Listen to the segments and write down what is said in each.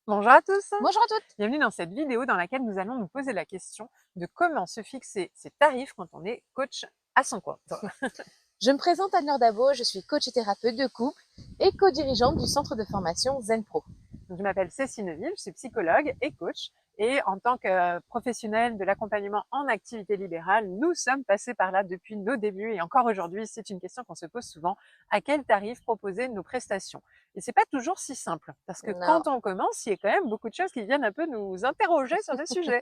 Bonjour à tous, Bonjour à toutes. bienvenue dans cette vidéo dans laquelle nous allons nous poser la question de comment se fixer ses tarifs quand on est coach à son compte. Je me présente Anne-Laure Dabo, je suis coach et thérapeute de couple et co-dirigeante du centre de formation Zen Pro. Je m'appelle Cécile Neuville, je suis psychologue et coach et en tant que professionnelle de l'accompagnement en activité libérale, nous sommes passés par là depuis nos débuts et encore aujourd'hui, c'est une question qu'on se pose souvent, à quel tarif proposer nos prestations? Et c'est pas toujours si simple parce que Non, quand on commence, il y a quand même beaucoup de choses qui viennent un peu nous interroger sur des sujets.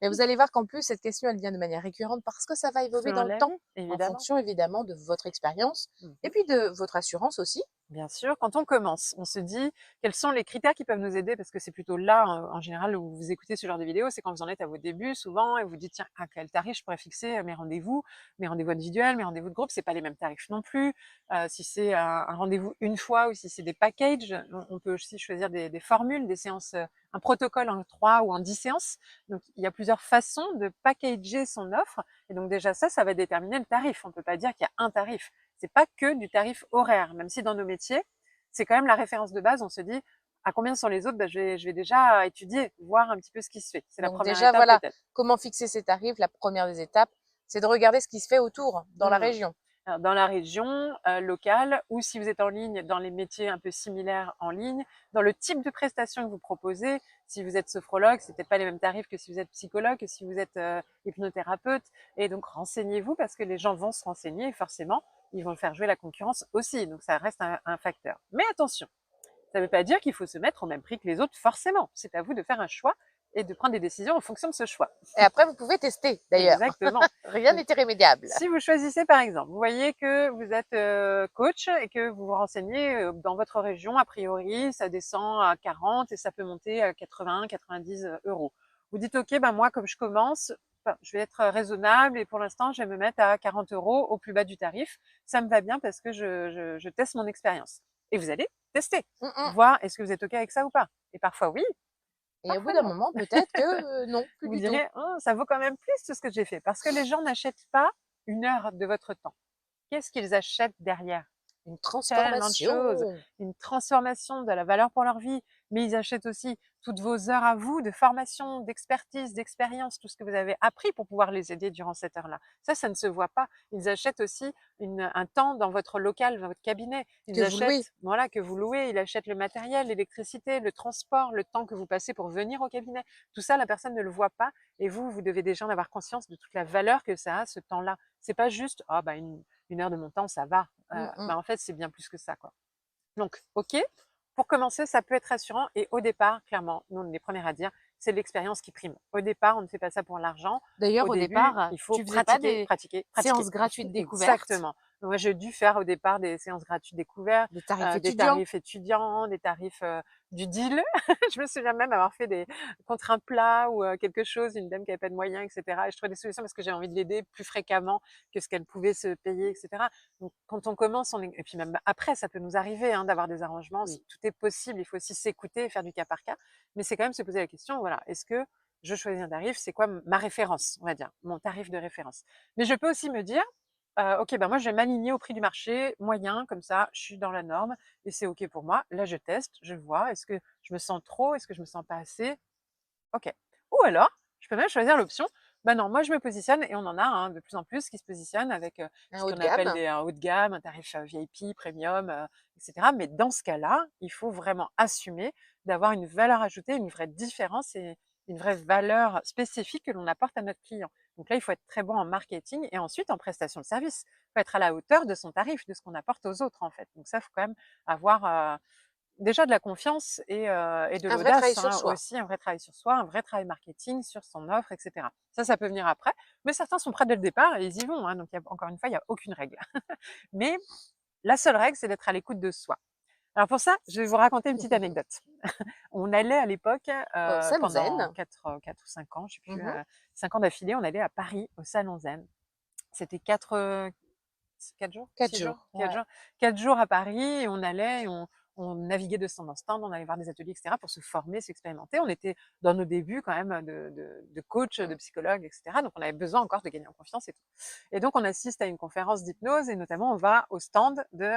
mais vous allez voir qu'en plus, cette question, elle vient de manière récurrente parce que ça va évoluer Selon dans le la temps, vie, en évidemment. fonction évidemment de votre expérience et Mhm. puis de votre assurance aussi. Bien sûr, quand on commence, on se dit quels sont les critères qui peuvent nous aider parce que c'est plutôt là, en général, où vous écoutez ce genre de vidéo, c'est quand vous en êtes à vos débuts souvent et vous dites tiens, à quel tarif je pourrais fixer mes rendez-vous individuels, mes rendez-vous de groupe, c'est pas les mêmes tarifs non plus. Si c'est un rendez-vous une fois ou si c'est des packages, on peut aussi choisir des formules, des séances, un protocole en 3 ou en 10 séances. Donc il y a plusieurs façons de packager son offre et donc déjà ça va déterminer le tarif. On peut pas dire qu'il y a un tarif. C'est pas que du tarif horaire, même si dans nos métiers, c'est quand même la référence de base. On se dit, à combien sont les autres? Je vais déjà étudier, voir un petit peu ce qui se fait. C'est la Donc première déjà, étape voilà, peut-être. comment fixer ses tarifs. La première des étapes, c'est de regarder ce qui se fait autour, dans la Hmm. région. Alors, dans la région locale, ou si vous êtes en ligne, dans les métiers un peu similaires en ligne, dans le type de prestation que vous proposez, si vous êtes sophrologue, c'est peut-être pas les mêmes tarifs que si vous êtes psychologue, que si vous êtes hypnothérapeute. Et donc renseignez-vous parce que les gens vont se renseigner et forcément, ils vont faire jouer la concurrence aussi. Donc ça reste un facteur. Mais attention, ça ne veut pas dire qu'il faut se mettre au même prix que les autres forcément. C'est à vous de faire un choix et de prendre des décisions en fonction de ce choix. Et après, vous pouvez tester d'ailleurs. Exactement. Rien Donc, n'est irrémédiable. si vous choisissez par exemple, vous voyez que vous êtes coach et que vous vous renseignez dans votre région, a priori, ça descend à 40 et ça peut monter à 80, 90 euros. Vous dites, ok, ben moi, comme je commence, je vais être raisonnable et pour l'instant, je vais me mettre à 40 euros au plus bas du tarif. Ça me va bien parce que je teste mon expérience. Et vous allez tester, Mm, mm. voir est-ce que vous êtes ok avec ça ou pas. Et parfois oui, Et au bout parfois d'un non. moment, peut-être que non, plus Vous du tout. direz, oh, ça vaut quand même plus tout ce que j'ai fait parce que les gens n'achètent pas une heure de votre temps. Qu'est-ce qu'ils achètent derrière? Une Tellement de choses, transformation. une transformation de la valeur pour leur vie, mais ils achètent aussi toutes vos heures à vous de formation, d'expertise, d'expérience, tout ce que vous avez appris pour pouvoir les aider durant cette heure-là. Ça ne se voit pas. Ils achètent aussi un temps dans votre local, dans votre cabinet. Que Ils vous louez. achètent, voilà, que vous louez, ils achètent le matériel, l'électricité, le transport, le temps que vous passez pour venir au cabinet. Tout ça, la personne ne le voit pas et vous devez déjà en avoir conscience de toute la valeur que ça a, ce temps-là. C'est pas juste, ah, bah, une heure de mon temps, ça va. Mm, mm. Bah, en fait, c'est bien plus que ça, quoi. Donc, ok, pour commencer, ça peut être rassurant. Et au départ, clairement, nous, on est les premières à dire, c'est l'expérience qui prime. Au départ, on ne fait pas ça pour l'argent. D'ailleurs, Au au début, départ, il faut tu faisais pas pratiquer, des pratiquer, pratiquer. séances gratuites découvertes, Exactement. Donc, moi, j'ai dû faire au départ des séances gratuites découvertes, des tarifs des étudiants. tarifs étudiants, des tarifs du deal. Je me souviens même avoir fait des contre un plat ou quelque chose, une dame qui avait pas de moyens, etc. Et je trouvais des solutions parce que j'avais envie de l'aider plus fréquemment que ce qu'elle pouvait se payer, etc. Donc, quand on commence, et puis même après, ça peut nous arriver d'avoir des arrangements. Oui. Tout est possible. Il faut aussi s'écouter et faire du cas par cas. Mais c'est quand même se poser la question, voilà, est-ce que je choisis un tarif? C'est quoi ma référence, on va dire, mon tarif de référence? Mais je peux aussi me dire, ok, ben moi, je vais m'aligner au prix du marché moyen, comme ça, je suis dans la norme et c'est ok pour moi. Là, je teste, je vois, est-ce que je me sens trop, est-ce que je me sens pas assez? OK. Ou alors, je peux même choisir l'option, bah non, moi je me positionne et on en a de plus en plus qui se positionnent avec Un ce haut de qu'on appelle gamme. un haut de gamme, un tarif VIP, premium, etc. Mais dans ce cas-là, il faut vraiment assumer d'avoir une valeur ajoutée, une vraie différence et une vraie valeur spécifique que l'on apporte à notre client. Donc là, il faut être très bon en marketing et ensuite en prestation de service. Il faut être à la hauteur de son tarif, de ce qu'on apporte aux autres en fait. Donc ça, il faut quand même avoir déjà de la confiance et de Un vrai travail l'audace sur soi. aussi, un vrai travail sur soi, un vrai travail marketing sur son offre, etc. Ça peut venir après, mais certains sont prêts dès le départ et ils y vont. Donc, encore une fois, il n'y a aucune règle. Mais la seule règle, c'est d'être à l'écoute de soi. Alors pour ça, je vais vous raconter une petite anecdote. On allait à l'époque, Au Salon pendant Zen. 4 ou 5 ans, je sais plus, Mhm. 5 ans d'affilée, on allait à Paris au Salon Zen. C'était 4 jours, 4 6 jours, jours. 4 Ouais. jours, 4 jours à Paris et on allait et on naviguait de stand en stand, on allait voir des ateliers, etc., pour se former, s'expérimenter. On était dans nos débuts quand même de coach, de psychologue, etc. Donc on avait besoin encore de gagner en confiance et tout. Et donc on assiste à une conférence d'hypnose et notamment on va au stand de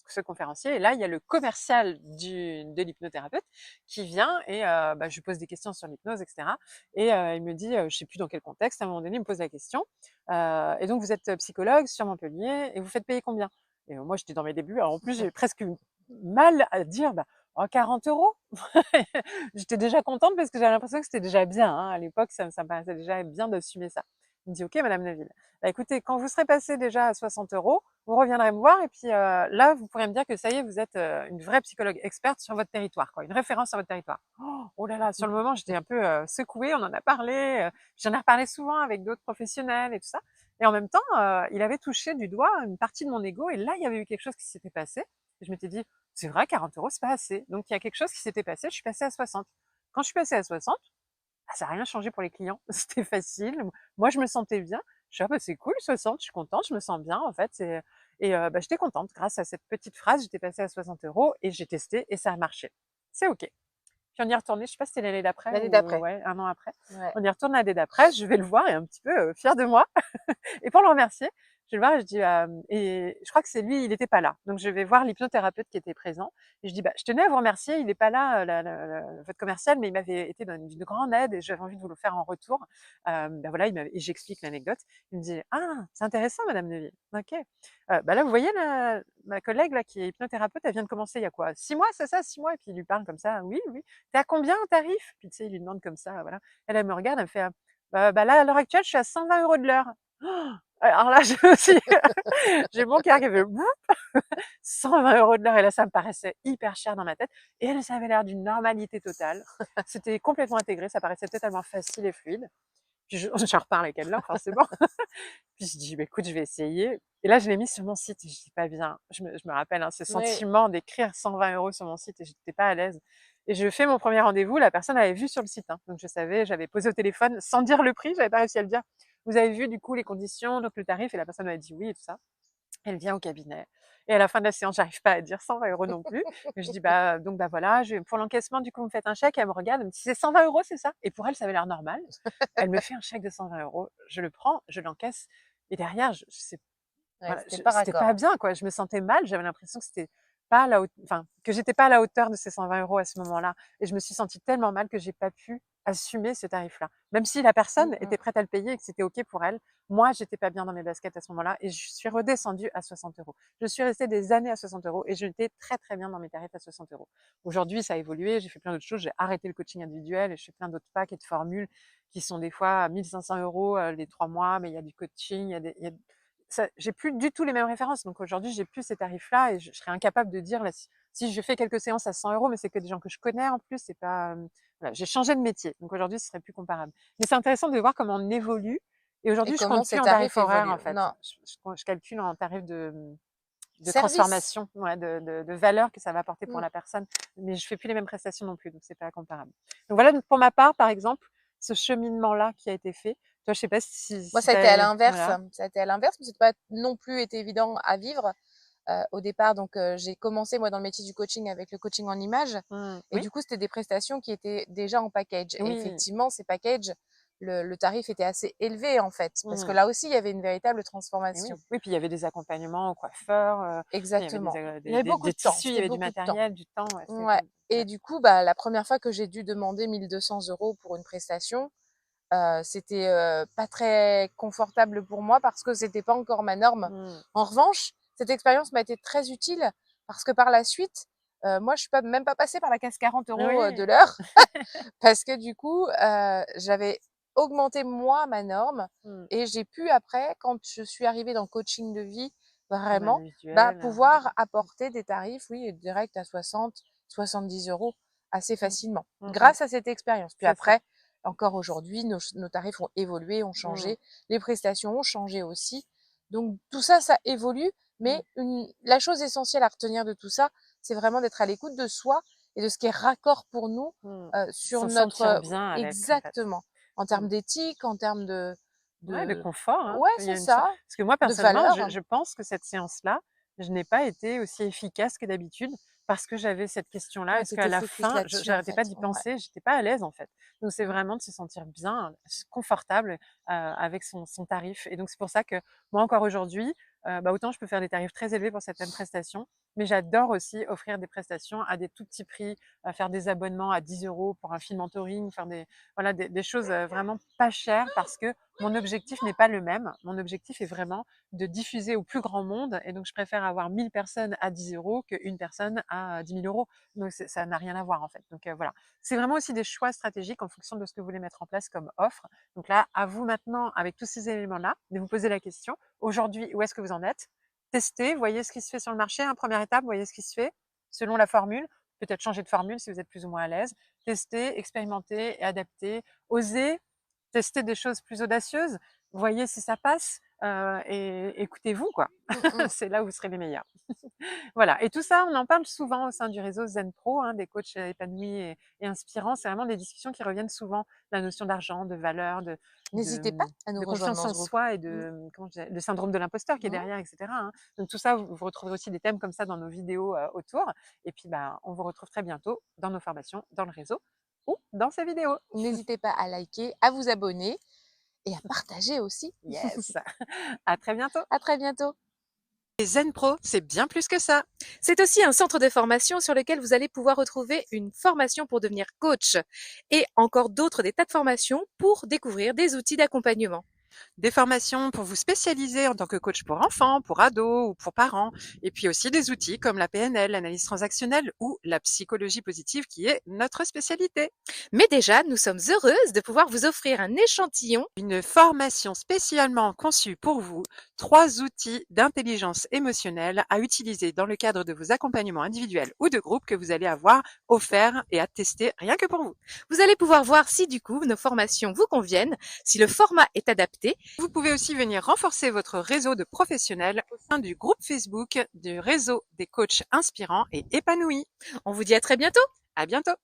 ce conférencier. Et là, il y a le commercial de l'hypnothérapeute qui vient et je lui pose des questions sur l'hypnose, etc. Et il me dit, je sais plus dans quel contexte, à un moment donné, il me pose la question. Et donc vous êtes psychologue sur Montpellier et vous faites payer combien? Et moi, j'étais dans mes débuts. Alors en plus, j'ai presque eu mal à dire, oh, 40 euros. J'étais déjà contente parce que j'avais l'impression que c'était déjà bien. Hein. À l'époque, ça me paraissait déjà bien d'assumer ça. Il me dit, OK, Madame Neville. Bah, écoutez, quand vous serez passé déjà à 60 euros, vous reviendrez me voir et puis là, vous pourrez me dire que ça y est, vous êtes une vraie psychologue experte sur votre territoire, quoi, une référence sur votre territoire. Oh là là, sur le moment, j'étais un peu secouée, on en a parlé, j'en ai reparlé souvent avec d'autres professionnels et tout ça. Et en même temps, il avait touché du doigt une partie de mon ego et là, il y avait eu quelque chose qui s'était passé. Et je m'étais dit, c'est vrai, 40 euros, c'est pas assez. Donc, il y a quelque chose qui s'était passé, je suis passée à 60. Quand je suis passée à 60, ça n'a rien changé pour les clients. C'était facile. Moi, je me sentais bien. Je suis, c'est cool, 60, je suis contente, je me sens bien, en fait. Et j'étais contente. Grâce à cette petite phrase, j'étais passée à 60 euros et j'ai testé et ça a marché. C'est OK. Puis on y est retourné, je sais pas si c'était l'année d'après L'année ou d'après. ouais, un an après. Ouais. On y retourne l'année d'après, je vais le voir et un petit peu fière de moi. Et pour le remercier, je vais le voir et je dis, et je crois que c'est lui, il n'était pas là. Donc je vais voir l'hypnothérapeute qui était présent et je dis, je tenais à vous remercier, il n'est pas là, votre commercial, mais il m'avait été d'une grande aide et j'avais envie de vous le faire en retour. Voilà, et j'explique l'anecdote. Il me dit, ah, c'est intéressant, Madame Neville. Ok. Là, vous voyez ma collègue là qui est hypnothérapeute, elle vient de commencer il y a quoi? 6 mois, c'est ça, 6 mois? Et puis il lui parle comme ça, oui, oui. T'es à combien en tarif? Puis tu sais, il lui demande comme ça, voilà. Elle me regarde, elle me fait, là, à l'heure actuelle, je suis à 120 € de l'heure. Oh, alors là, j'ai mon cœur qui fait boum, 120 € de l'heure. Et là, ça me paraissait hyper cher dans ma tête. Et elle, ça avait l'air d'une normalité totale. C'était complètement intégré, ça paraissait totalement facile et fluide. Puis je reparle avec elle là, forcément. Puis je dis, écoute, je vais essayer. Et là, je l'ai mis sur mon site et je dis pas bien. Je me rappelle ce Oui. sentiment d'écrire 120 € sur mon site et je n'étais pas à l'aise. Et je fais mon premier rendez-vous, la personne avait vu sur le site. Hein. Donc je savais, j'avais posé au téléphone sans dire le prix, j'avais pas réussi à le dire. Vous avez vu du coup les conditions, donc le tarif, et la personne m'avait dit oui et tout ça. Elle vient au cabinet. Et à la fin de la séance, j'arrive pas à dire 120 € non plus. Et je dis, voilà, pour l'encaissement, du coup, vous me faites un chèque. Elle me regarde, elle me dit, c'est 120 €, c'est ça? Et pour elle, ça avait l'air normal. Elle me fait un chèque de 120 €. Je le prends, je l'encaisse. Et derrière, je sais, Ouais, voilà, c'était pas c'était pas raccord. bien, quoi. Je me sentais mal. J'avais l'impression que c'était pas à la enfin, que j'étais pas à la hauteur de ces 120 € à ce moment-là. Et je me suis sentie tellement mal que j'ai pas pu assumer ce tarif-là. Même si la personne Mmh. était prête à le payer et que c'était OK pour elle, moi, j'étais pas bien dans mes baskets à ce moment-là et je suis redescendue à 60 €. Je suis restée des années à 60 € et j'étais très, très bien dans mes tarifs à 60 €. Aujourd'hui, ça a évolué. J'ai fait plein d'autres choses. J'ai arrêté le coaching individuel et je fais plein d'autres packs et de formules qui sont des fois à 1 500 € les 3 mois, mais il y a du coaching, j'ai plus du tout les mêmes références. Donc aujourd'hui, j'ai plus ces tarifs-là et je serais incapable de dire là, si je fais quelques séances à 100 €, mais c'est que des gens que je connais en plus, c'est pas, voilà, j'ai changé de métier. Donc aujourd'hui, ce serait plus comparable. Mais c'est intéressant de voir comment on évolue. Et Et aujourd'hui, je comment compte ces plus en tarif tarifs horaire en évoluent? fait. Non. Je calcule en tarif de Service. transformation, ouais, de valeur que ça va apporter pour Mmh. la personne. Mais je fais plus les mêmes prestations non plus, donc c'est pas comparable. Donc voilà, pour ma part, par exemple, ce cheminement-là qui a été fait. Toi, je sais pas Moi, si ça a été à t'as, l'inverse. voilà. Ça a été à l'inverse, mais c'est pas non plus été évident à vivre. Au départ, donc j'ai commencé moi dans le métier du coaching avec le coaching en images et Oui, du coup, c'était des prestations qui étaient déjà en package et oui. effectivement, ces packages, le tarif était assez élevé en fait, parce que Mmh. là aussi, il y avait une véritable Et oui. transformation. Oui, puis il y avait des accompagnements au coiffeur, il y avait Exactement. Il y avait beaucoup des de temps, tissus, il y c'était avait du beaucoup de temps. matériel, du temps, ouais, c'est Ouais et ouais. du coup, la première fois que j'ai dû demander 1 200 € pour une prestation, c'était, pas très confortable pour moi parce que c'était pas encore ma norme. Mmh. En revanche, cette expérience m'a été très utile parce que par la suite, moi je suis pas même pas passée par la case 40 € de Oui. l'heure parce que du coup, j'avais augmenté moi ma norme Mmh. et j'ai pu après, quand je suis arrivée dans le coaching de vie, En vraiment, individuel, pouvoir apporter des tarifs, oui, direct à 60-70 € assez mmh. facilement Mmh mh. grâce à cette expérience. Puis C'est ça. après, encore aujourd'hui, nos tarifs ont évolué, ont Mmh. changé, les prestations ont changé aussi. Donc tout ça, ça évolue, Mmh. mais la chose essentielle à retenir de tout ça, c'est vraiment d'être à l'écoute de soi et de ce qui est raccord pour nous Mmh. sur Se sentir notre bien avec, en fait. exactement, en Mmh. termes d'éthique, en termes Ouais, de de confort, hein. ouais, Il y c'est a une ça, parce que moi, de personnellement, valeur. je pense que cette séance-là, je n'ai pas été aussi efficace que d'habitude parce que j'avais cette question-là. Ouais, Est-ce tu qu'à étais la focus fin, là-dessus en j'arrêtais pas fait. d'y Ouais. penser, j'étais pas à l'aise en fait. Donc c'est vraiment de se sentir bien, confortable avec son tarif. Et donc c'est pour ça que moi encore aujourd'hui, autant je peux faire des tarifs très élevés pour certaines prestations, mais j'adore aussi offrir des prestations à des tout petits prix, faire des abonnements à 10 € pour un film mentoring, faire des choses vraiment pas chères parce que mon objectif n'est pas le même. Mon objectif est vraiment de diffuser au plus grand monde. Et donc, je préfère avoir 1000 personnes à 10 € qu'une personne à 10 000 €. Donc, ça n'a rien à voir, en fait. Donc, voilà. C'est vraiment aussi des choix stratégiques en fonction de ce que vous voulez mettre en place comme offre. Donc là, à vous maintenant, avec tous ces éléments-là, de vous poser la question. Aujourd'hui, où est-ce que vous en êtes? Testez, voyez ce qui se fait sur le marché. Première étape, voyez ce qui se fait selon la formule. Peut-être changer de formule si vous êtes plus ou moins à l'aise. Testez, expérimentez et adaptez. Osez tester des choses plus audacieuses. Voyez si ça passe et écoutez-vous, quoi. C'est là où vous serez les meilleurs. Voilà. Et tout ça, on en parle souvent au sein du réseau Zen Pro, des coachs épanouis et inspirants. C'est vraiment des discussions qui reviennent souvent. La notion d'argent, de valeur, N'hésitez pas de, à nous de rejoindre confiance dans en ce groupe. soi et Mmh. le syndrome de l'imposteur qui est Mmh. derrière, etc. Donc tout ça, vous retrouverez aussi des thèmes comme ça dans nos vidéos autour. Et puis, on vous retrouve très bientôt dans nos formations, dans le réseau ou dans ces vidéos. N'hésitez pas à liker, à vous abonner et à partager aussi. Yes. À très bientôt. À très bientôt. Et Zen Pro, c'est bien plus que ça. C'est aussi un centre de formation sur lequel vous allez pouvoir retrouver une formation pour devenir coach et encore d'autres des tas de formations pour découvrir des outils d'accompagnement. Des formations pour vous spécialiser en tant que coach pour enfants, pour ados ou pour parents. Et puis aussi des outils comme la PNL, l'analyse transactionnelle ou la psychologie positive qui est notre spécialité. Mais déjà, nous sommes heureuses de pouvoir vous offrir un échantillon. Une formation spécialement conçue pour vous, 3 outils d'intelligence émotionnelle à utiliser dans le cadre de vos accompagnements individuels ou de groupe que vous allez avoir offerts et à tester rien que pour vous. Vous allez pouvoir voir si du coup nos formations vous conviennent, si le format est adapté. Vous pouvez aussi venir renforcer votre réseau de professionnels au sein du groupe Facebook du réseau des coachs inspirants et épanouis. On vous dit à très bientôt. À bientôt!